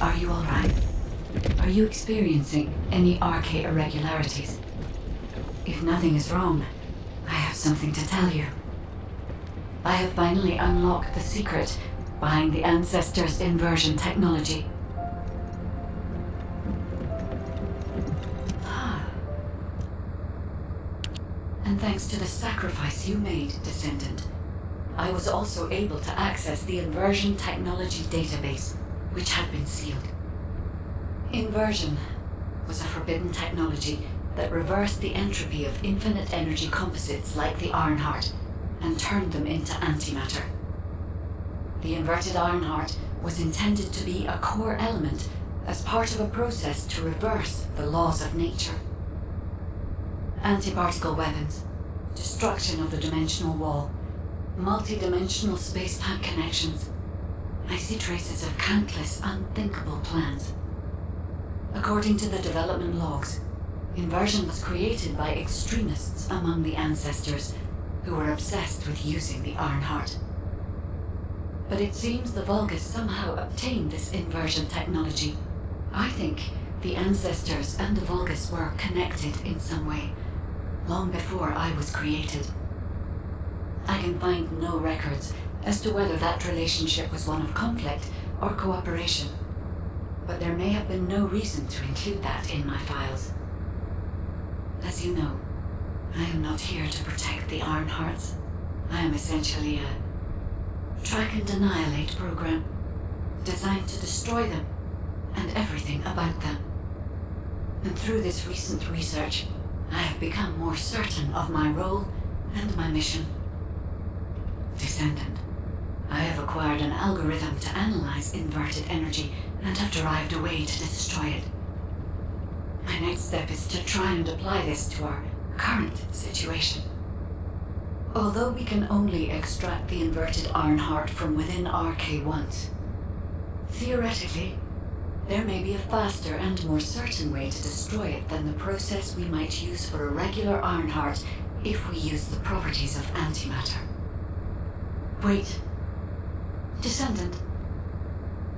Are you alright? Are you experiencing any RK irregularities? If nothing is wrong, I have something to tell you. I have finally unlocked the secret behind the Ancestors' inversion technology. And thanks to the sacrifice you made, Descendant, I was also able to access the inversion technology database, which had been sealed. Inversion was a forbidden technology that reversed the entropy of infinite energy composites like the Ironheart and turned them into antimatter. The inverted Ironheart was intended to be a core element as part of a process to reverse the laws of nature. Anti-particle weapons, destruction of the dimensional wall, multi-dimensional space-time connections. I see traces of countless unthinkable plans. According to the development logs, inversion was created by extremists among the Ancestors who were obsessed with using the Ironheart. But it seems the Vulgus somehow obtained this inversion technology. I think the Ancestors and the Vulgus were connected in some way, long before I was created. I can find no records as to whether that relationship was one of conflict or cooperation, but there may have been no reason to include that in my files. As you know, I am not here to protect the Ironhearts. I am essentially a track and annihilate program, designed to destroy them and everything about them. And through this recent research, I have become more certain of my role and my mission. Descendant, I have acquired an algorithm to analyze inverted energy and have derived a way to destroy it. My next step is to try and apply this to our current situation. Although we can only extract the inverted Ironheart from within RK once, theoretically, there may be a faster and more certain way to destroy it than the process we might use for a regular Ironheart if we use the properties of antimatter. Wait. Descendant.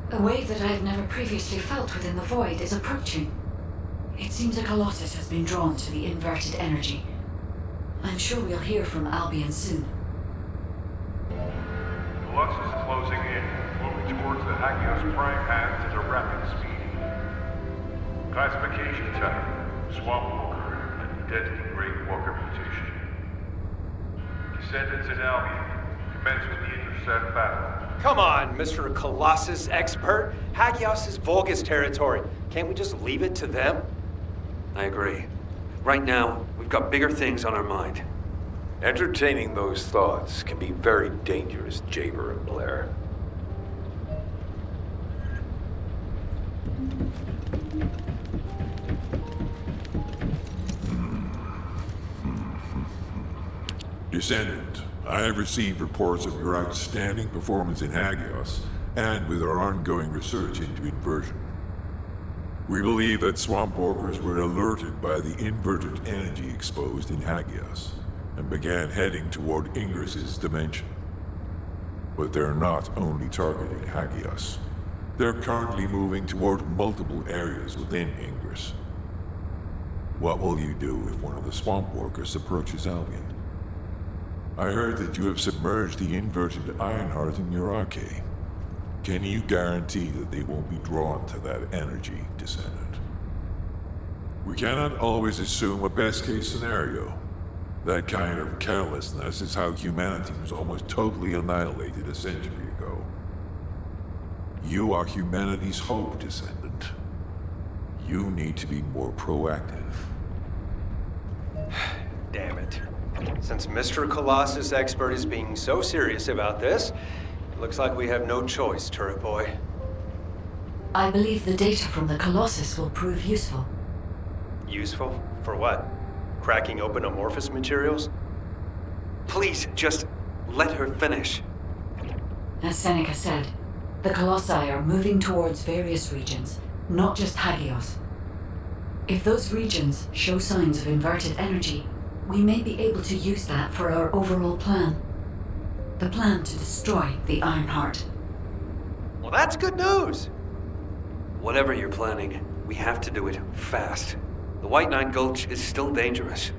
A wave that I have never previously felt within the void is approaching. It seems a colossus has been drawn to the inverted energy. I'm sure we'll hear from Albion soon. Colossus is closing in, moving towards the Ajax prime hands at a rapid speed. Classification type: Swamp Walker, and Deadly Great Walker mutation. Descendants in Albion. Commence with the intercept battle. Come on, Mr. Colossus expert. Hagios is Vulgus territory. Can't we just leave it to them? I agree. Right now, we've got bigger things on our mind. Entertaining those thoughts can be very dangerous, Jaber and Blair. Descendant, I have received reports of your outstanding performance in Hagios, and with our ongoing research into inversion. We believe that swamp walkers were alerted by the inverted energy exposed in Hagios, and began heading toward Ingris's dimension. But they're not only targeting Hagios. They're currently moving toward multiple areas within Ingris. What will you do if one of the swamp walkers approaches Albion? I heard that you have submerged the inverted Ironheart in your arcade. Can you guarantee that they won't be drawn to that energy, Descendant? We cannot always assume a best-case scenario. That kind of carelessness is how humanity was almost totally annihilated a century ago. You are humanity's hope, Descendant. You need to be more proactive. Damn it. Since Mr. Colossus expert is being so serious about this, it looks like we have no choice, Turret Boy. I believe the data from the Colossus will prove useful. Useful? For what? Cracking open amorphous materials? Please, just let her finish. As Seneca said, the Colossi are moving towards various regions, not just Hagios. If those regions show signs of inverted energy, we may be able to use that for our overall plan. The plan to destroy the Ironheart. Well, that's good news. Whatever you're planning, we have to do it fast. The White Nine Gulch is still dangerous.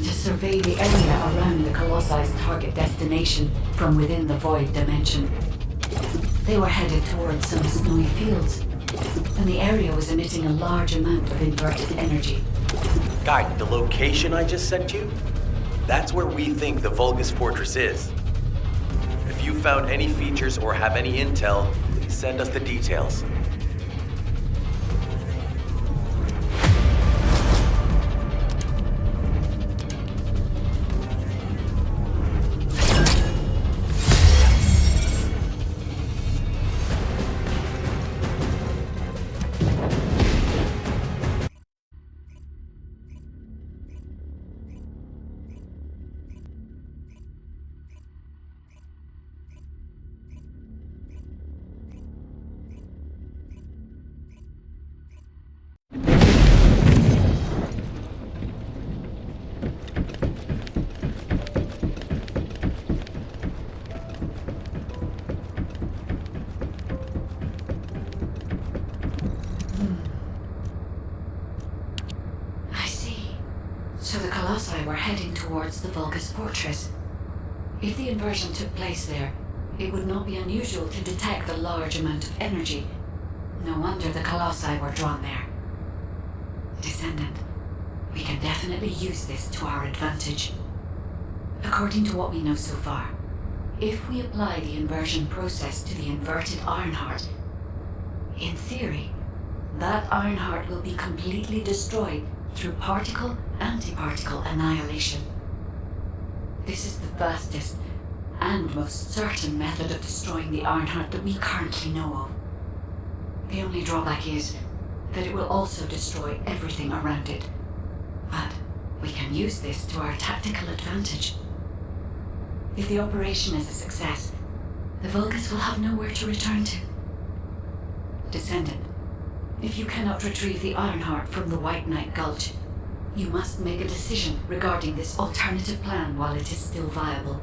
to survey the area around the Colossus' target destination from within the void dimension. They were headed towards some snowy fields, and the area was emitting a large amount of inverted energy. Guide, the location I just sent you? That's where we think the Vulgus Fortress is. If you found any features or have any intel, please send us the details. So the Colossi were heading towards the Vulgus Fortress. If the inversion took place there, it would not be unusual to detect a large amount of energy. No wonder the Colossi were drawn there. Descendant, we can definitely use this to our advantage. According to what we know so far, if we apply the inversion process to the inverted Ironheart, in theory, that Ironheart will be completely destroyed through particle-antiparticle annihilation. This is the fastest and most certain method of destroying the Ironheart that we currently know of. The only drawback is that it will also destroy everything around it. But we can use this to our tactical advantage. If the operation is a success, the Vulgus will have nowhere to return to. Descendant, if you cannot retrieve the Ironheart from the White Knight Gulch, you must make a decision regarding this alternative plan while it is still viable.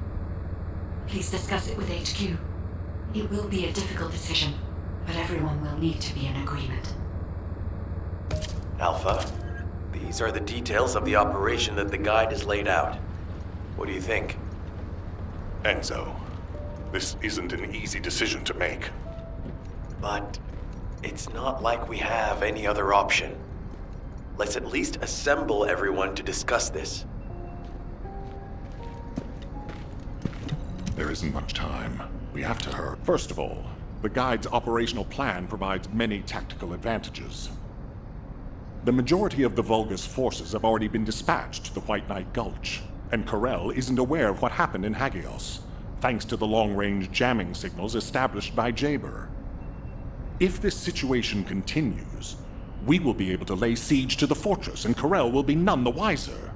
Please discuss it with HQ. It will be a difficult decision, but everyone will need to be in agreement. Alpha, these are the details of the operation that the guide has laid out. What do you think? Enzo, this isn't an easy decision to make. But it's not like we have any other option. Let's at least assemble everyone to discuss this. There isn't much time. We have to hurry. First of all, the guide's operational plan provides many tactical advantages. The majority of the Vulgus forces have already been dispatched to the White Knight Gulch, and Karel isn't aware of what happened in Ajax, thanks to the long-range jamming signals established by Jaber. If this situation continues, we will be able to lay siege to the fortress, and Karel will be none the wiser.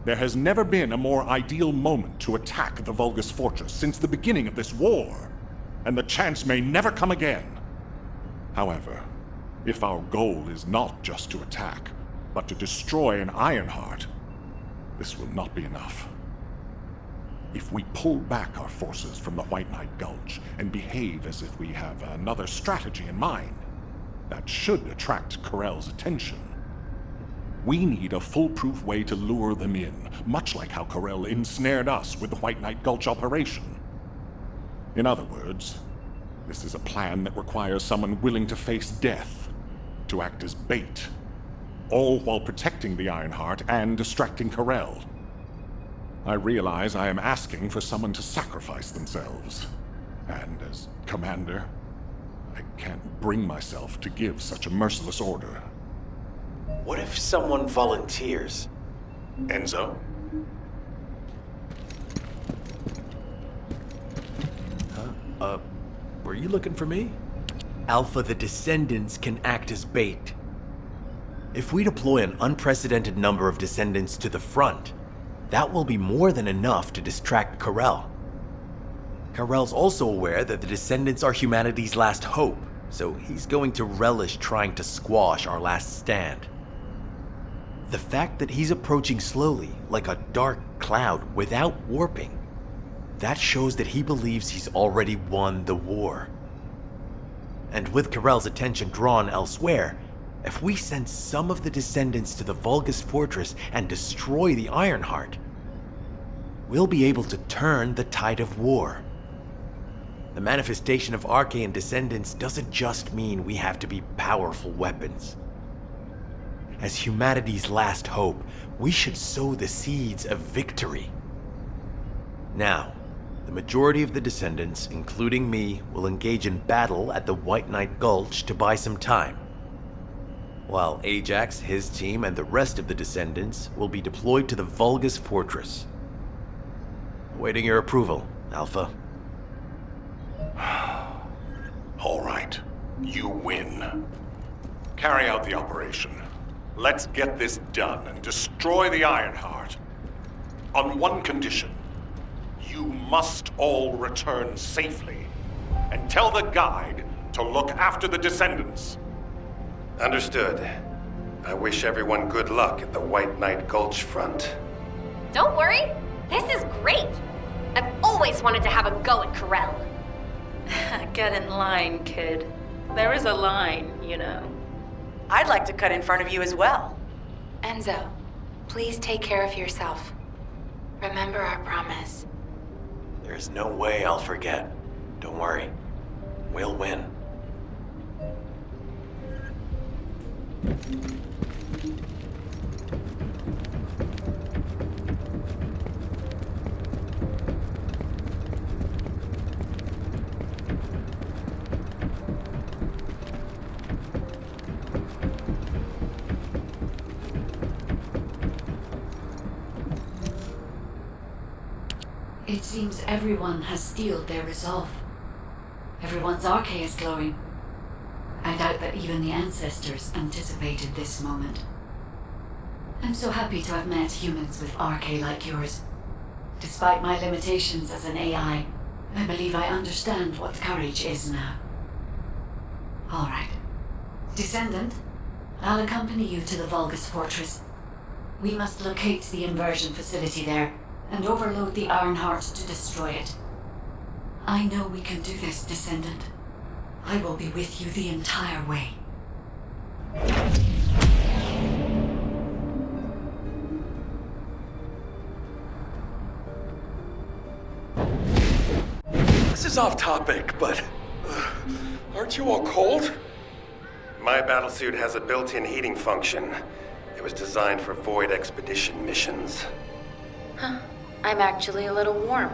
There has never been a more ideal moment to attack the Vulgus fortress since the beginning of this war, and the chance may never come again. However, if our goal is not just to attack, but to destroy an Ironheart, this will not be enough. If we pull back our forces from the White Knight Gulch and behave as if we have another strategy in mind, that should attract Karel's attention. We need a foolproof way to lure them in, much like how Karel ensnared us with the White Knight Gulch operation. In other words, this is a plan that requires someone willing to face death, to act as bait, all while protecting the Ironheart and distracting Karel. I realize I am asking for someone to sacrifice themselves, and as commander, I can't bring myself to give such a merciless order. What if someone volunteers? Enzo? Were you looking for me? Alpha, the Descendants can act as bait. If we deploy an unprecedented number of Descendants to the front, that will be more than enough to distract Karel. Karel's also aware that the Descendants are humanity's last hope, so he's going to relish trying to squash our last stand. The fact that he's approaching slowly, like a dark cloud without warping, that shows that he believes he's already won the war. And with Karel's attention drawn elsewhere, If we send some of the Descendants to the Vulgus Fortress and destroy the Ironheart, we'll be able to turn the tide of war. The manifestation of Archaean Descendants doesn't just mean we have to be powerful weapons. As humanity's last hope, we should sow the seeds of victory. Now, the majority of the Descendants, including me, will engage in battle at the White Knight Gulch to buy some time, while Ajax, his team, and the rest of the Descendants will be deployed to the Vulgus Fortress. Awaiting your approval, Alpha. All right. You win. Carry out the operation. Let's get this done and destroy the Ironheart. On one condition. You must all return safely. And tell the guide to look after the Descendants. Understood. I wish everyone good luck at the White Knight Gulch front. Don't worry. This is great. I've always wanted to have a go at Karel. Get in line, kid. There is a line, you know. I'd like to cut in front of you as well. Enzo, please take care of yourself. Remember our promise. There's no way I'll forget. Don't worry. We'll win. It seems everyone has steeled their resolve. Everyone's arche is glowing. I doubt that even the ancestors anticipated this moment. I'm so happy to have met humans with arche like yours. Despite my limitations as an AI, I believe I understand what courage is now. All right. Descendant, I'll accompany you to the Vulgus Fortress. We must locate the inversion facility there and overload the Ironheart to destroy it. I know we can do this, Descendant. I will be with you the entire way. This is off topic, but aren't you all cold? My battlesuit has a built-in heating function. It was designed for void expedition missions. Huh. I'm actually a little warm.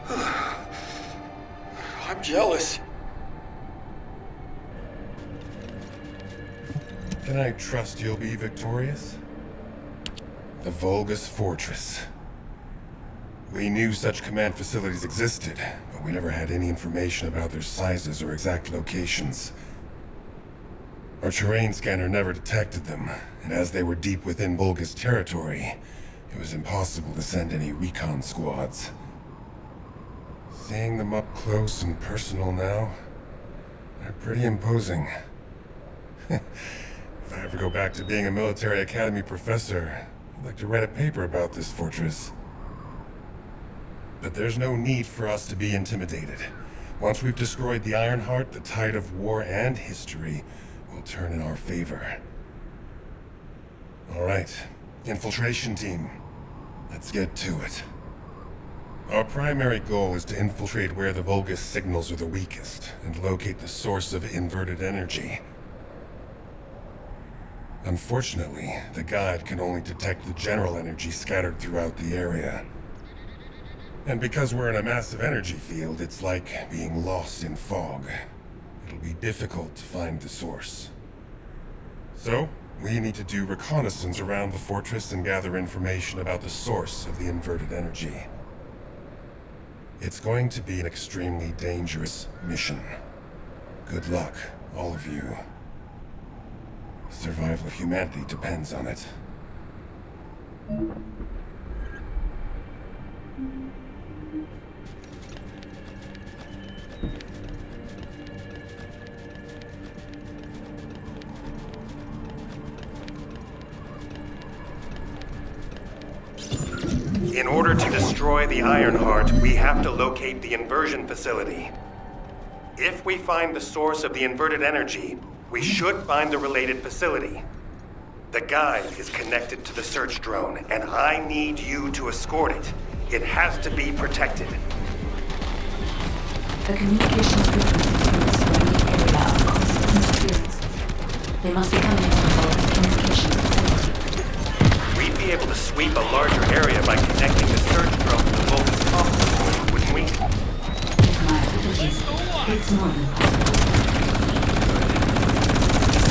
I'm jealous. Can I trust you'll be victorious? The Vulgus Fortress. We knew such command facilities existed, but we never had any information about their sizes or exact locations. Our terrain scanner never detected them, and as they were deep within Vulgus territory, it was impossible to send any recon squads. Seeing them up close and personal now, they're pretty imposing. If I ever go back to being a military academy professor, I'd like to write a paper about this fortress. But there's no need for us to be intimidated. Once we've destroyed the Ironheart, the tide of war and history will turn in our favor. All right, infiltration team. Let's get to it. Our primary goal is to infiltrate where the Vulgus signals are the weakest and locate the source of inverted energy. Unfortunately, the guide can only detect the general energy scattered throughout the area. And because we're in a massive energy field, it's like being lost in fog. It'll be difficult to find the source. So, we need to do reconnaissance around the fortress and gather information about the source of the inverted energy. It's going to be an extremely dangerous mission. Good luck, all of you. The survival of humanity depends on it. In order to destroy the Ironheart, we have to locate the inversion facility. If we find the source of the inverted energy, We should find the related facility. The guide is connected to the search drone, and I need you to escort it. It has to be protected. The communications frequency tunes are in the area of constant interference. They must be coming from the Vulgus communications facility. We'd be able to sweep a larger area by connecting the search drone to the Vulgus comms point, wouldn't we? With my abilities, it's more than possible.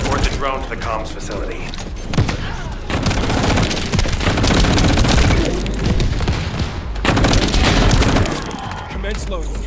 Escort the drone to the comms facility. Commence loading.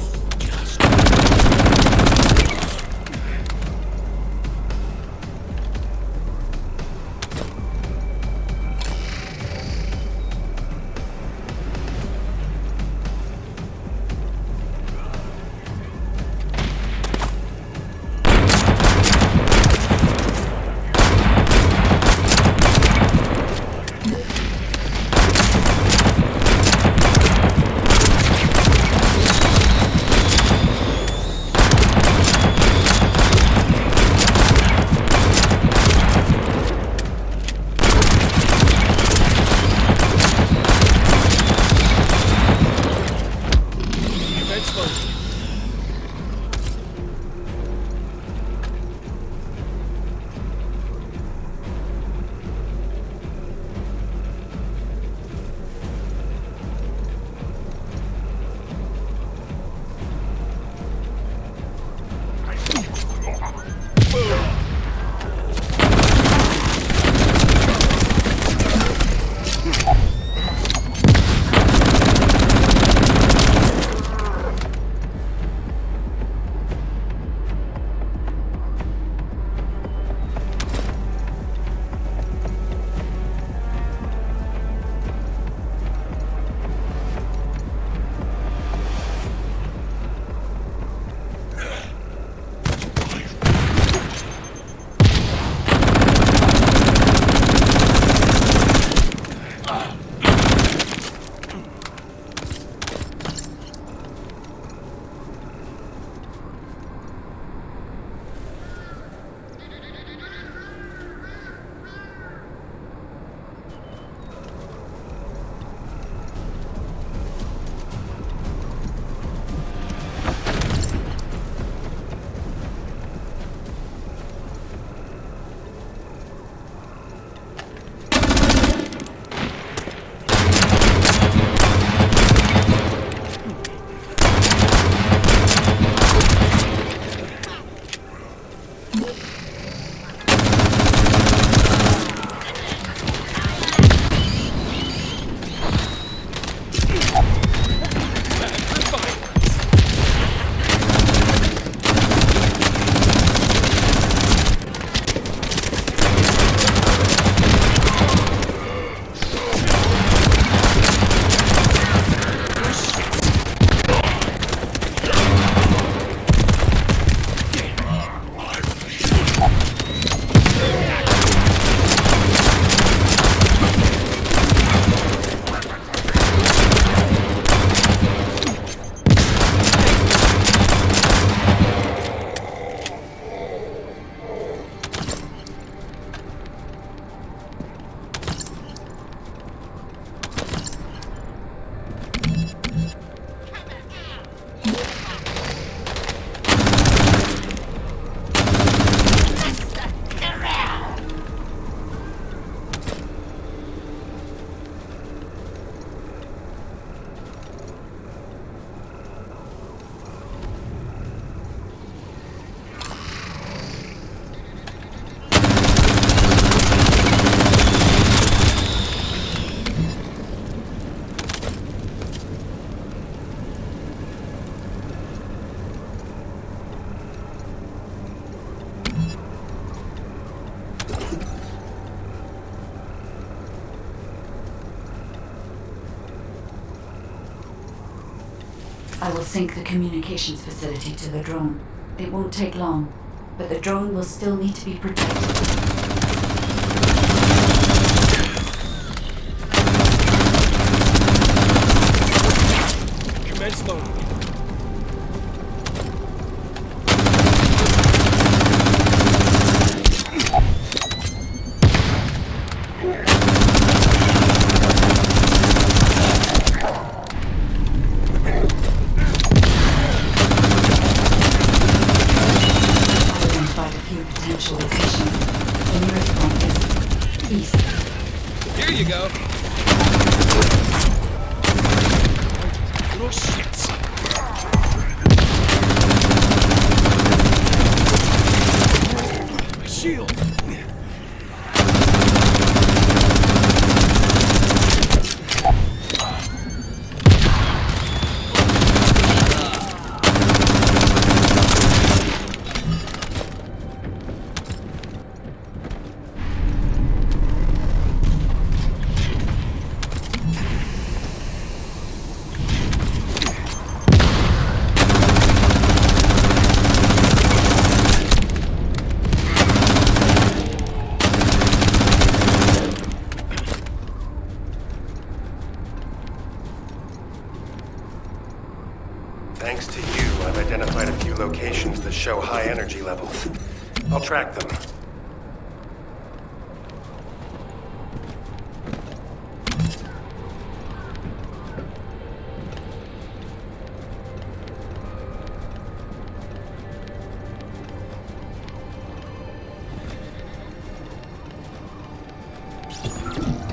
I will sync the communications facility to the drone. It won't take long, but the drone will still need to be protected. Commence loading. identified a few locations that show high energy levels. I'll track them.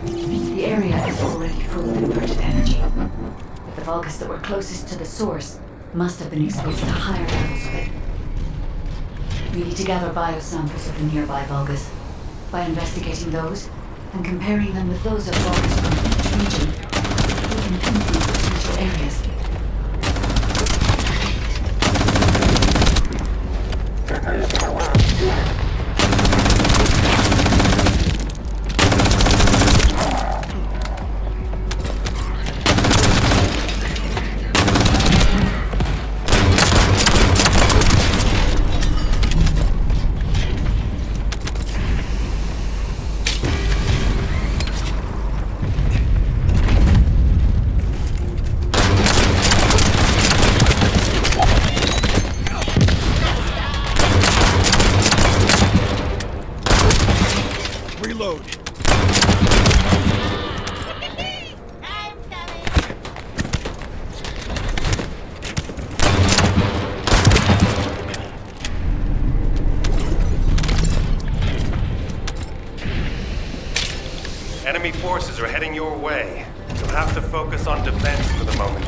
The area is already full of inverted energy. The Vulgus that were closest to the source must have been exposed to higher levels of it. We need to gather biosamples of the nearby Vulgus. By investigating those and comparing them with those of Vulgus from each region, we can pinpoint potential areas. Reload. Enemy forces are heading your way. You'll have to focus on defense for the moment.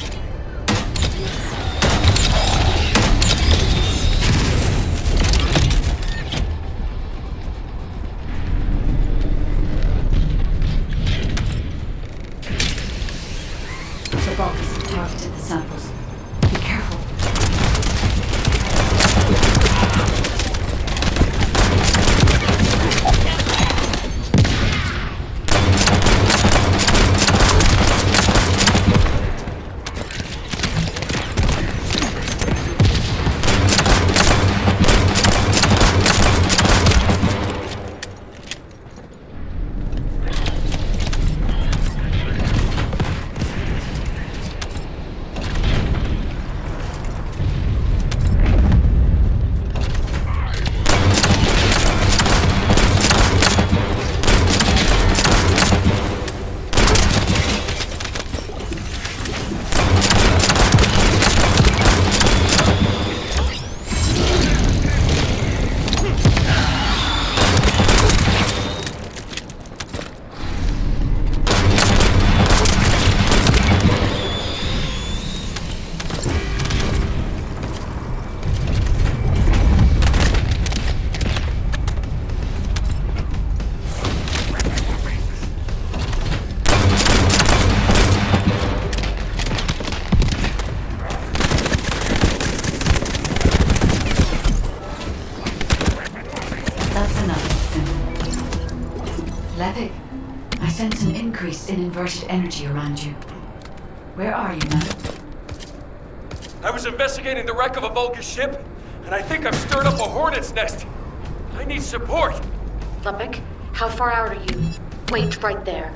The Vulgus have targeted the samples. Be careful. Levick, I sense an increase in inverted energy around you. Where are you, man? I was investigating the wreck of a Vulgus ship, and I think I've stirred up a hornet's nest. I need support. Levick, how far out are you? Wait, right there.